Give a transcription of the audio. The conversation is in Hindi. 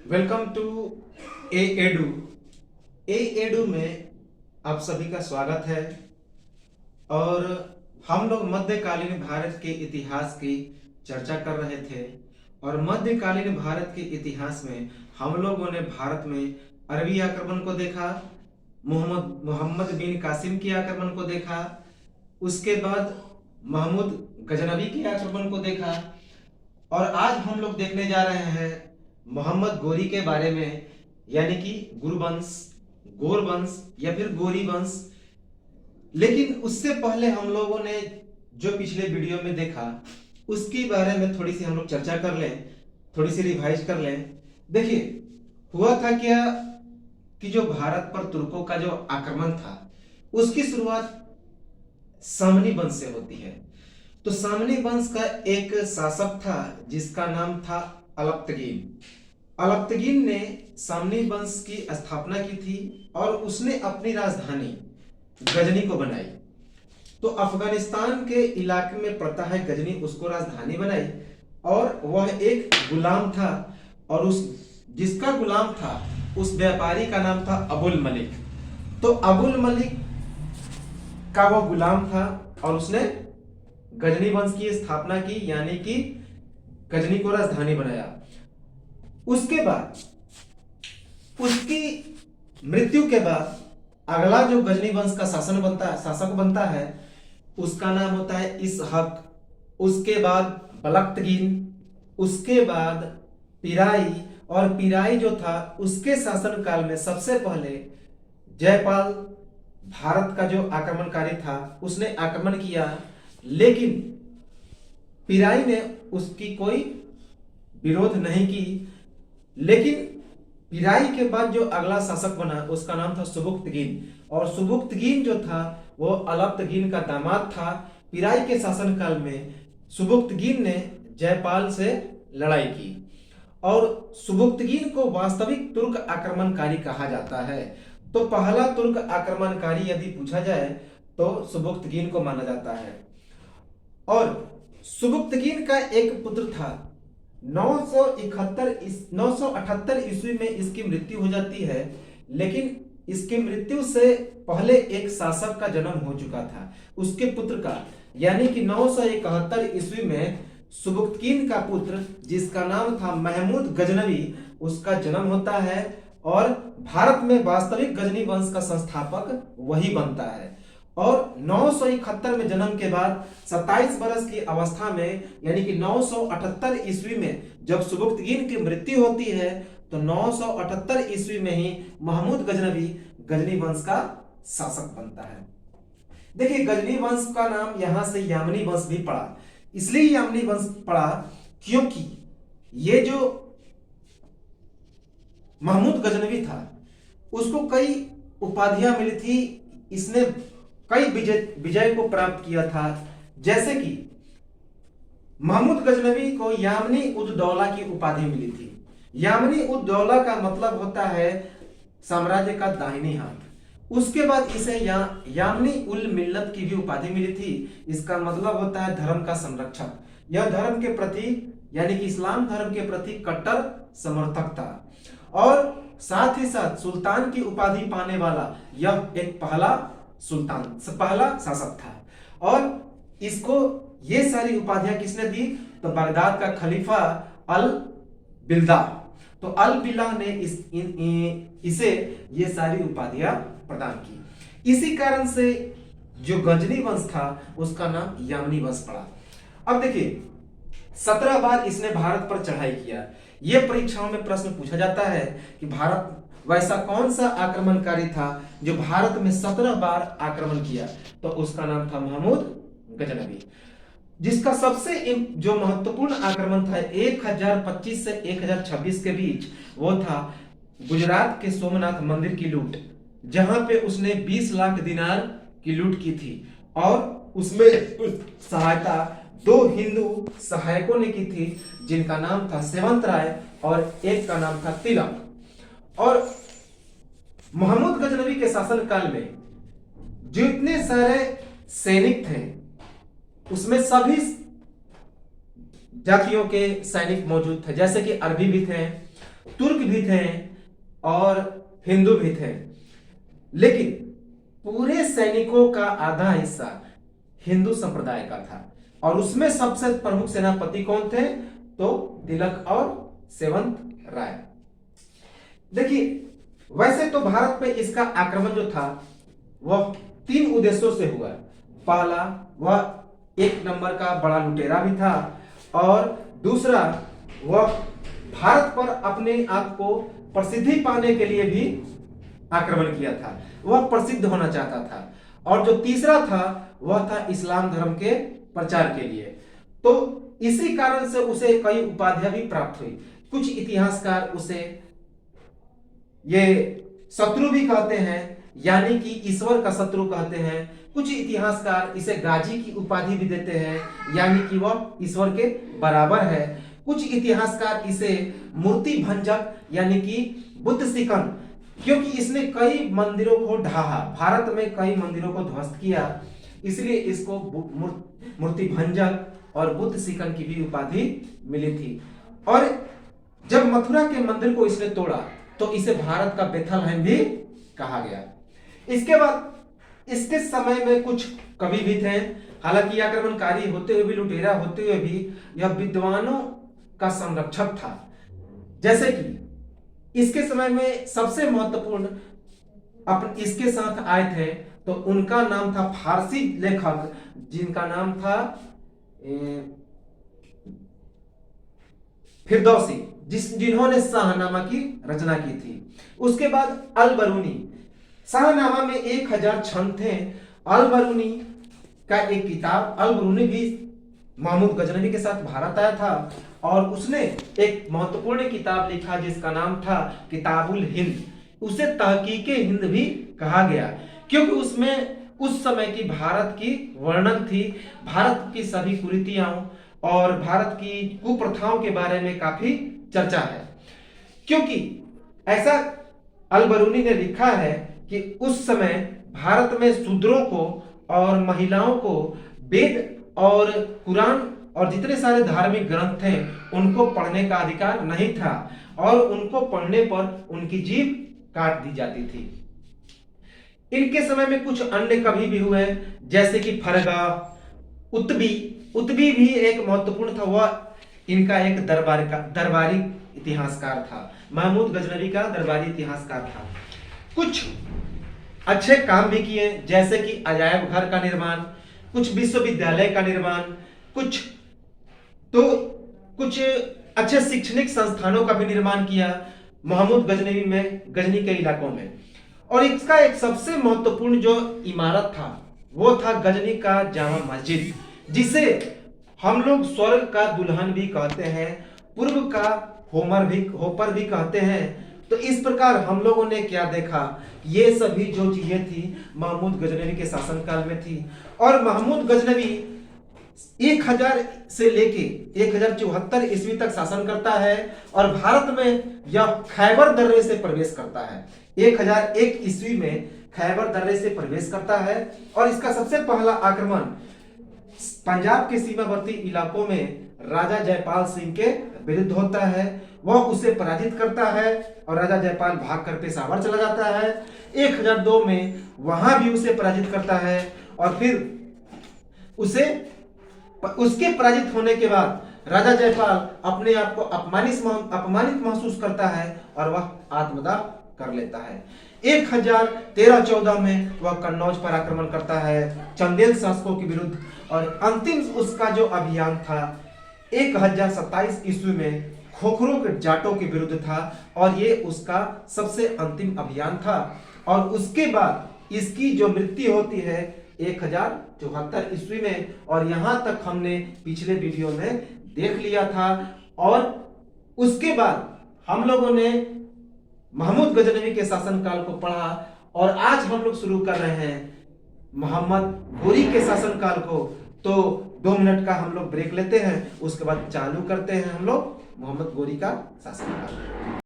Welcome to A edu. A edu में आप सभी का स्वागत है। और हम लोग मध्यकालीन भारत के इतिहास की चर्चा कर रहे थे। और मध्यकालीन भारत के इतिहास में हम लोगों ने भारत में अरबी आक्रमण को देखा, मोहम्मद मोहम्मद बिन कासिम के आक्रमण को देखा, उसके बाद महमूद गजनवी के आक्रमण को देखा। और आज हम लोग देखने जा रहे हैं मोहम्मद गोरी के बारे में, यानी कि गुरुवंश, गोरवंश या फिर गोरी वंश। लेकिन उससे पहले हम लोगों ने जो पिछले वीडियो में देखा उसके बारे में थोड़ी सी हम लोग चर्चा कर लें, थोड़ी सी रिवाइज कर लें। देखिए, हुआ था क्या कि जो भारत पर तुर्कों का जो आक्रमण था उसकी शुरुआत सामनी वंश से होती है। तो सामनी वंश का एक शासक था जिसका नाम था अलप्तगीन। अलप्तगीन ने सामनी वंश की स्थापना की थी और उसने अपनी राजधानी गजनी को बनाई। तो अफगानिस्तान के इलाके में पड़ता है गजनी, उसको राजधानी बनाई। और वह एक गुलाम था, और उस जिसका गुलाम था उस व्यापारी का नाम था अबुल मलिक। तो अबुल मलिक का वो गुलाम था और उसने गजनी वंश की स्थापना की, यानी कि गजनी को राजधानी बनाया। उसके बाद उसकी मृत्यु के बाद अगला जो गजनी वंश का शासक बनता है उसका नाम होता है इसहक। उसके बाद बलक्तगीन, उसके बाद पिराई। और पिराई जो था उसके शासन काल में सबसे पहले जयपाल भारत का जो आक्रमणकारी था उसने आक्रमण किया, लेकिन पिराई ने उसकी कोई विरोध नहीं की। लेकिन पिराई के बाद जो अगला शासक बना उसका नाम था सुबुक्तगीन, और सुबुक्तगीन जो था वो अलप्तगीन का दामाद था। पिराई के शासनकाल में सुबुक्तगीन ने जयपाल से लड़ाई की, और सुबुक्तगीन को वास्तविक तुर्क आक्रमणकारी कहा जाता है। तो पहला तुर्क आक्रमणकारी यदि पूछा जाए तो सुबुक्तगीन को माना जाता है। और सुबुक्तगीन का एक पुत्र था। 978 ईस्वी में इसकी मृत्यु हो जाती है, लेकिन इसकी मृत्यु से पहले एक शासक का जन्म हो चुका था उसके पुत्र का, यानी कि 971 ईस्वी में सुबुक्तगीन का पुत्र जिसका नाम था महमूद गजनवी, उसका जन्म होता है। और भारत में वास्तविक गजनी वंश का संस्थापक वही बनता है। और 971 में जन्म के बाद 27 वर्ष की अवस्था में, यानी कि 978 ईस्वी में जब सुबुक्तगीन की मृत्यु होती है, तो 978 ईस्वी में ही महमूद गजनवी गजनी वंश का शासक बनता है। देखिए, गजनी वंश का नाम यहां से यामनी वंश भी पड़ा। इसलिए यामनी वंश पड़ा क्योंकि ये जो महमूद गजनवी था उसको कई उपाधियां मिली थी। इसने कई विजय को प्राप्त किया था। जैसे कि महमूद गजनवी को यामनी उद दौला की उपाधि मिली थी। यामनी उद दौला का मतलब होता है साम्राज्य का दाहिनी हाथ। उसके बाद इसे यामनी उल मिल्लत की भी उपाधि मिली थी। इसका मतलब होता है धर्म का संरक्षक। यह धर्म के प्रति, यानी कि इस्लाम धर्म के प्रति कट्टर समर्थक था। और साथ ही साथ सुल्तान की उपाधि पाने वाला यह एक पहला शासक था। और इसको ये सारी उपाधियां किसने दी? तो बगदाद का खलीफा अल बिल्दा। तो अल बिल्ला ने इसे ये सारी उपाधियां प्रदान की। इसी कारण से जो गजनी वंश था उसका नाम यामनी वंश पड़ा। अब देखिए, 17 बार इसने भारत पर चढ़ाई किया। यह परीक्षाओं में प्रश्न पूछा जाता है कि भारत वैसा कौन सा आक्रमणकारी था जो भारत में 17 बार आक्रमण किया? तो उसका नाम था महमूद गजनवी, जिसका सबसे जो महत्वपूर्ण आक्रमण था 1025 से 1026 के बीच, वो था गुजरात के सोमनाथ मंदिर की लूट, जहां पे उसने 20 लाख दिनार की लूट की थी। और उसमें सहायता 2 हिंदू सहायकों ने की थी, जिनका नाम था सेवंत राय और एक का नाम था तिलक। और महमूद गजनवी के शासनकाल में जितने सारे सैनिक थे उसमें सभी जातियों के सैनिक मौजूद थे, जैसे कि अरबी भी थे, तुर्क भी थे और हिंदू भी थे, लेकिन पूरे सैनिकों का आधा हिस्सा हिंदू संप्रदाय का था। और उसमें सबसे प्रमुख सेनापति कौन थे? तो तिलक और सेवंत राय। देखिए, वैसे तो भारत पे इसका आक्रमण जो था वह 3 उद्देश्यों से हुआ। पहला, वह एक नंबर का बड़ा लुटेरा भी था, और दूसरा, वह भारत पर अपने आप को प्रसिद्धि पाने के लिए भी आक्रमण किया था, वह प्रसिद्ध होना चाहता था। और जो तीसरा था वह था इस्लाम धर्म के प्रचार के लिए। तो इसी कारण से उसे कई उपाधियां भी प्राप्त हुई। कुछ इतिहासकार उसे ये शत्रु भी कहते हैं, यानी कि ईश्वर का शत्रु कहते हैं। कुछ इतिहासकार इसे गाजी की उपाधि भी देते हैं, यानी कि वह ईश्वर के बराबर है। कुछ इतिहासकार इसे मूर्ति भंजक यानी कि बुद्ध शिकन, क्योंकि इसने कई मंदिरों को ढाहा, भारत में कई मंदिरों को ध्वस्त किया, इसलिए इसको मूर्ति भंजक और बुद्ध शिकन की भी उपाधि मिली थी। और जब मथुरा के मंदिर को इसने तोड़ा तो इसे भारत का बेथलहम भी कहा गया। इसके बाद इसके समय में कुछ कवि भी थे, हालांकि आक्रमणकारी होते हुए भी, लुटेरा होते हुए भी, यह विद्वानों का संरक्षक था। जैसे कि इसके समय में सबसे महत्वपूर्ण इसके साथ आए थे, तो उनका नाम था फारसी लेखक जिनका नाम था फिरदौसी, जिन्होंने शाहनामा की रचना की थी। उसके बाद अल बरूनी, शाहनामा में 1000 छंद थे। अल बरूनी का एक किताब, अल बरूनी भी महमूद गजनवी के साथ भारत आया था, और उसने एक महत्वपूर्ण किताब लिखा जिसका नाम था किताबुल हिंद। उसे तहकीके हिंद भी कहा गया, क्योंकि उसमें उस समय की भारत की वर्णन थी, भारत की सभी कुरीतियों और भारत की कुप्रथाओं के बारे में काफी चर्चा है। क्योंकि ऐसा अल बरूनी ने लिखा है कि उस समय भारत में शूद्रों को और महिलाओं को वेद और कुरान और जितने सारे धार्मिक ग्रंथ थे उनको पढ़ने का अधिकार नहीं था, और उनको पढ़ने पर उनकी जीभ काट दी जाती थी। इनके समय में कुछ अन्य कवि भी हुए, जैसे कि फरगा, उत्बी भी एक महत्वपूर्ण था, वह इनका एक दरबारी इतिहासकार था, महमूद गजनवी का दरबारी इतिहासकार था। कुछ अच्छे काम भी किए, जैसे कि अजायब घर का निर्माण, कुछ विश्वविद्यालय का निर्माण, कुछ अच्छे शैक्षणिक संस्थानों का भी निर्माण किया महमूद गजनवी में, गजनी के इलाकों में। और इसका एक सबसे महत्वपूर्ण जो इमारत था वो था गजनी का जामा मस्जिद, जिसे हम लोग स्वर्ग का दुल्हन भी कहते हैं, पूर्व का होपर भी कहते हैं। तो इस प्रकार हम लोगों ने क्या देखा, ये सभी जो चीजें थी महमूद गजनवी के शासनकाल में थी। और महमूद गजनवी 1000 से लेके 1074 ईस्वी तक शासन करता है, और भारत में यह खैबर दर्रे से प्रवेश करता है। 1001 ईस्वी में खैबर दर्रे से प्रवेश करता है, और इसका सबसे पहला आक्रमण पंजाब के सीमावर्ती इलाकों में राजा जयपाल सिंह के विरुद्ध होता है। वह उसे पराजित करता है और राजा जयपाल भागकर पेशावर चला जाता है। 1002 में वहां भी उसे पराजित करता है, और फिर उसके पराजित होने के बाद राजा जयपाल अपने आप को अपमानित महसूस करता है और वह आत्मदाह कर लेता है। 1013-14 में वह कन्नौज पर आक्रमण करता है चंदेल शासकों के विरुद्ध, और अंतिम उसका जो अभियान था 1027 ईस्वी में खोखरों के जाटों के विरुद्ध था, और ये उसका सबसे अंतिम अभियान था। और उसके बाद इसकी जो मृत्यु होती है 1074 ईस्वी में, और यहां तक हमने पिछले वीडियो में देख लिया था। और उसके बाद हम लोगों ने महमूद गजनवी के शासनकाल को पढ़ा, और आज हम लोग शुरू कर रहे हैं मोहम्मद गोरी के शासनकाल को। तो 2 मिनट का हम लोग ब्रेक लेते हैं, उसके बाद चालू करते हैं हम लोग मोहम्मद गोरी का शासनकाल।